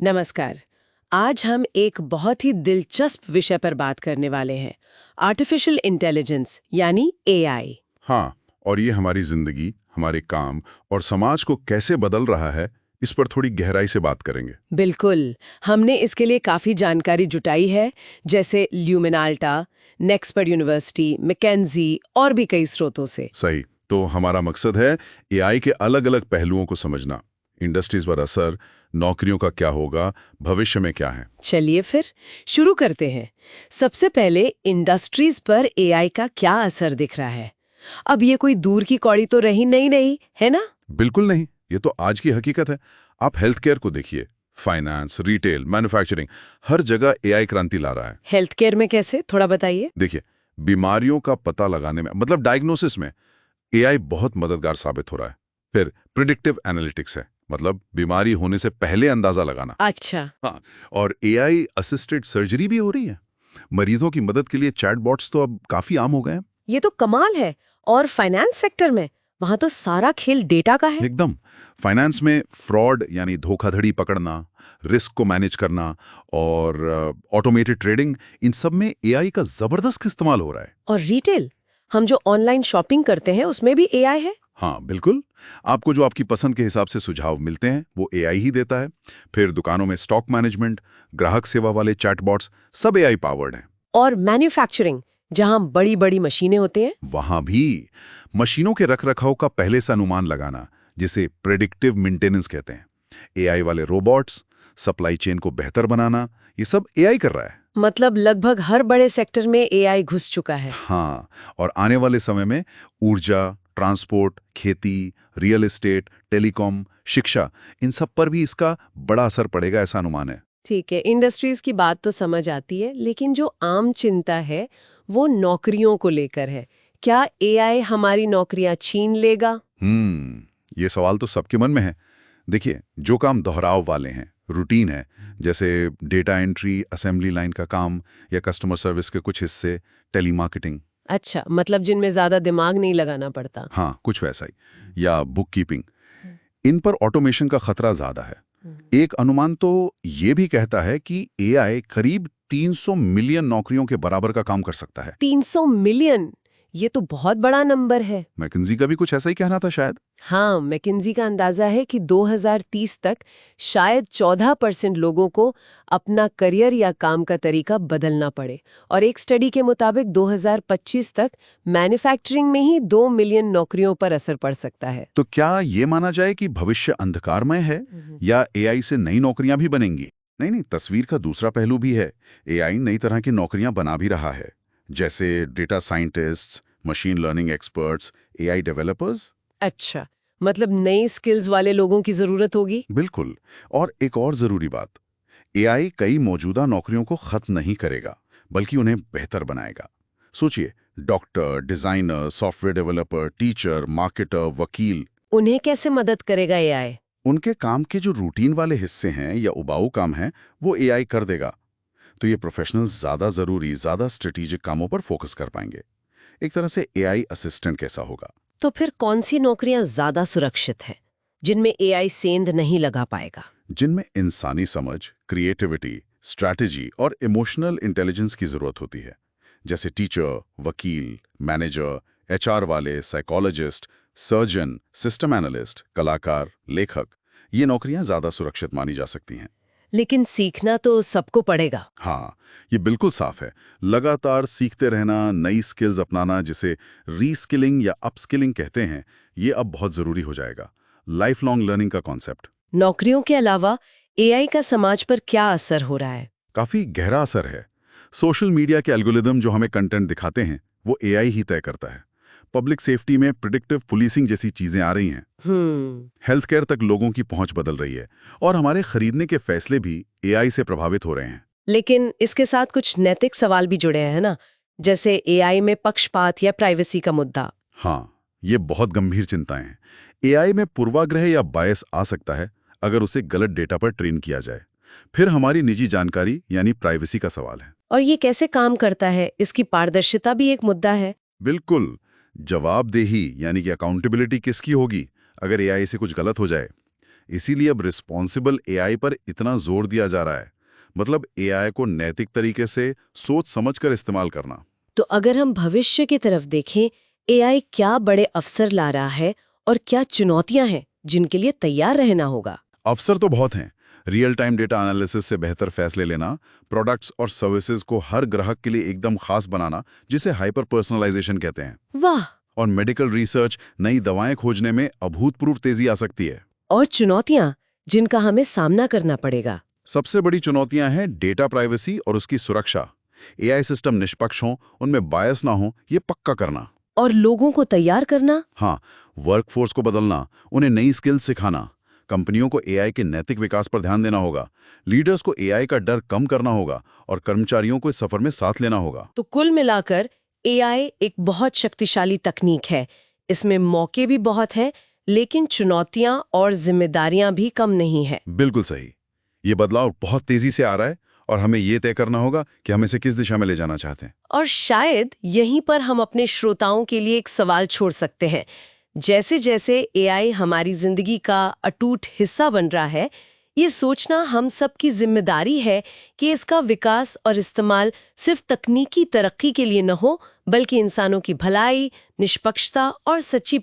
नमस्कार। आज हम एक बहुत ही दिलचस्प विषय पर बात करने वाले हैं, आर्टिफिशियल इंटेलिजेंस यानी एआई। हाँ, और ये हमारी जिंदगी, हमारे काम और समाज को कैसे बदल रहा है, इस पर थोड़ी गहराई से बात करेंगे। बिल्कुल, हमने इसके लिए काफ़ी जानकारी जुटाई है, जैसे ल्यूमिनाल्टा, नेक्सपर्ट यूनिवर्सिटी, मैकेंजी और भी कई स्रोतों से। सही, तो हमारा मकसद है एआई के अलग-अलग पहलुओं को समझना, इंडस्ट्रीज पर असर, नौकरियों का क्या होगा, भविष्य में क्या है। चलिए फिर शुरू करते हैं। सबसे पहले इंडस्ट्रीज पर एआई का क्या असर दिख रहा है? अब ये कोई दूर की कौड़ी तो रही नहीं, है ना? बिल्कुल नहीं, ये तो आज की हकीकत है। आप हेल्थ केयर को देखिए, फाइनेंस, रिटेल, मैन्युफैक्चरिंग, हर जगह एआई क्रांति ला रहा है। हेल्थ केयर में कैसे, थोड़ा बताइए। देखिए, बीमारियों का पता लगाने में, मतलब डायग्नोसिस में एआई बहुत मददगार साबित हो रहा है। फिर प्रिडिक्टिव एनालिटिक्स है, मतलब बीमारी होने से पहले अंदाजा लगाना। अच्छा। हाँ, और एआई असिस्टेड सर्जरी भी हो रही है। मरीजों की मदद के लिए चैटबॉट्स तो अब काफी आम हो गए हैं। ये तो कमाल है। और फाइनेंस सेक्टर में, वहां तो सारा खेल डेटा का है। एकदम। फाइनेंस में फ्रॉड यानी धोखाधड़ी पकड़ना, रिस्क को मैनेज करना और ऑटोमेटेड ट्रेडिंग, इन सब में एआई का जबरदस्त इस्तेमाल हो रहा है। और रिटेल, हम जो ऑनलाइन शॉपिंग करते हैं उसमें भी एआई है। हाँ बिल्कुल, आपको जो आपकी पसंद के हिसाब से सुझाव मिलते हैं वो एआई ही देता है। फिर दुकानों में स्टॉक मैनेजमेंट, ग्राहक सेवा वाले चैटबॉट्स, सब एआई पावर्ड हैं। और मैन्युफैक्चरिंग, जहां बड़ी बड़ी मशीनें होती हैं। वहां भी मशीनों के रखरखाव का पहले से अनुमान लगाना, जिसे प्रेडिक्टिव मेंटेनेंस कहते हैं। एआई वाले रोबोट्स, सप्लाई चेन को बेहतर बनाना, ये सब एआई कर रहा है। मतलब लगभग हर बड़े सेक्टर में एआई घुस चुका है। हाँ, और आने वाले समय में ऊर्जा, ट्रांसपोर्ट, खेती, रियल एस्टेट, टेलीकॉम, शिक्षा, इन सब पर भी इसका बड़ा असर पड़ेगा, ऐसा अनुमान है। ठीक है, इंडस्ट्रीज की बात तो समझ आती है, लेकिन जो आम चिंता है वो नौकरियों को लेकर है। क्या एआई हमारी नौकरियां छीन लेगा? ये सवाल तो सबके मन में है। देखिए, जो काम दोहराव वाले हैं, रूटीन है, जैसे डेटा एंट्री, असेंबली लाइन का काम या कस्टमर सर्विस के कुछ हिस्से, टेलीमार्केटिंग। अच्छा, मतलब जिनमें ज्यादा दिमाग नहीं लगाना पड़ता। हाँ, कुछ वैसा ही, या बुक कीपिंग, इन पर ऑटोमेशन का खतरा ज्यादा है। एक अनुमान तो ये भी कहता है कि एआई करीब 300 मिलियन नौकरियों के बराबर का काम कर सकता है। 300 मिलियन, ये तो बहुत बड़ा नंबर है। मैकिन्जी का भी कुछ ऐसा ही कहना था शायद। हाँ, मैकिन्जी का अंदाजा है कि 2030 तक शायद 14% लोगों को अपना करियर या काम का तरीका बदलना पड़े। और एक स्टडी के मुताबिक 2025 तक मैन्युफैक्चरिंग में ही 2 मिलियन नौकरियों पर असर पड़ सकता है। तो क्या ये माना जाए कि भविष्य अंधकारमय है या एआई से नई नौकरियां भी बनेंगी? नहीं नहीं, तस्वीर का दूसरा पहलू भी है। एआई नई तरह की नौकरियां बना भी रहा है, जैसे data scientists, machine learning experts, AI developers. अच्छा, मतलब नई स्किल्स वाले लोगों की जरूरत होगी। बिल्कुल। और एक और जरूरी बात, एआई कई मौजूदा नौकरियों को खत्म नहीं करेगा, बल्कि उन्हें बेहतर बनाएगा। सोचिए, doctor, designer, software developer, teacher, marketer, वकील, उन्हें कैसे मदद करेगा एआई? उनके काम के जो रूटीन वाले हिस्से हैं या उबाऊ काम हैं, वो एआई कर देगा। तो ये प्रोफेशनल्स ज्यादा जरूरी, ज्यादा स्ट्रेटेजिक कामों पर फोकस कर पाएंगे। एक तरह से एआई असिस्टेंट कैसा होगा। तो फिर कौन सी नौकरियां ज्यादा सुरक्षित हैं, जिनमें एआई सेंध नहीं लगा पाएगा? जिनमें इंसानी समझ, क्रिएटिविटी, स्ट्रैटेजी और इमोशनल इंटेलिजेंस की जरूरत होती है, जैसे टीचर, वकील, मैनेजर, एचआर वाले, साइकोलॉजिस्ट, सर्जन, सिस्टम एनालिस्ट, कलाकार, लेखक। ये नौकरियां ज्यादा सुरक्षित मानी जा सकती हैं। लेकिन सीखना तो सबको पड़ेगा। हाँ, ये बिल्कुल साफ है। लगातार सीखते रहना, नई स्किल्स अपनाना, जिसे रीस्किलिंग या अपस्किलिंग कहते हैं, ये अब बहुत जरूरी हो जाएगा। लाइफ लॉन्ग लर्निंग का कॉन्सेप्ट। नौकरियों के अलावा एआई का समाज पर क्या असर हो रहा है? काफी गहरा असर है। सोशल मीडिया के एल्गोरिदम जो हमें कंटेंट दिखाते हैं, वो एआई ही तय करता है। पब्लिक सेफ्टी में प्रिडिक्टिव पुलिसिंग जैसी चीजें आ रही हैं। हेल्थ केयर तक लोगों की पहुंच बदल रही है, और हमारे खरीदने के फैसले भी एआई से प्रभावित हो रहे हैं। लेकिन इसके साथ कुछ नैतिक सवाल भी जुड़े हैं ना, जैसे एआई में पक्षपात या प्राइवेसी का मुद्दा। हाँ, ये बहुत गंभीर चिंताएं हैं। एआई में पूर्वाग्रह या बायस आ सकता है अगर उसे गलत डेटा पर ट्रेन किया जाए। फिर हमारी निजी जानकारी यानी प्राइवेसी का सवाल है। और ये कैसे काम करता है, इसकी पारदर्शिता भी एक मुद्दा है। इसीलिए अब रिस्पॉन्सिबल एआई पर इतना जोर दिया जा रहा है। मतलब एआई को नैतिक तरीके से सोच समझकर इस्तेमाल करना। तो अगर हम भविष्य की तरफ देखें, एआई क्या बड़े अवसर ला रहा है और क्या चुनौतियां हैं जिनके लिए तैयार रहना होगा? अवसर तो बहुत हैं। रियल टाइम डेटा एनालिसिस से बेहतर फैसले लेना, प्रोडक्ट्स और सर्विसेज को हर ग्राहक के लिए एकदम खास बनाना, जिसे हाइपर पर्सनलाइजेशन कहते हैं। वाह! और मेडिकल रिसर्च, नई दवाएं खोजने में अभूतपूर्व तेजी आ सकती है। और चुनौतियां जिनका हमें सामना करना पड़ेगा? सबसे बड़ी चुनौतियां हैं डेटा प्राइवेसी और उसकी सुरक्षा। एआई सिस्टम निष्पक्ष हों, उनमें बायस ना हो, ये पक्का करना। और लोगों को तैयार करना? हाँ, वर्कफोर्स को बदलना, उन्हें नई स्किल्स सिखाना। कंपनियों को एआई के नैतिक विकास पर ध्यान देना होगा। लीडर्स को एआई का डर कम करना होगा और कर्मचारियों को इस सफर में साथ लेना होगा। तो कुल मिलाकर एआई एक बहुत शक्तिशाली तकनीक है। इसमें मौके भी बहुत हैं, लेकिन चुनौतियां और जिम्मेदारियां भी कम नहीं है। बिल्कुल सही। ये बदलाव बहुत तेजी से आ रहा है और हमें ये तय करना होगा कि हम इसे किस दिशा में ले जाना चाहते हैं। और शायद यहीं पर हम अपने श्रोताओं के लिए एक सवाल छोड़ सकते हैं। जैसे जैसे एआई हमारी जिंदगी का अटूट हिस्सा बन रहा है, ये सोचना हम सब की जिम्मेदारी है कि इसका विकास और इस्तेमाल सिर्फ तकनीकी तरक्की के लिए न हो, बल्कि इंसानों की भलाई, निष्पक्षता और सच्ची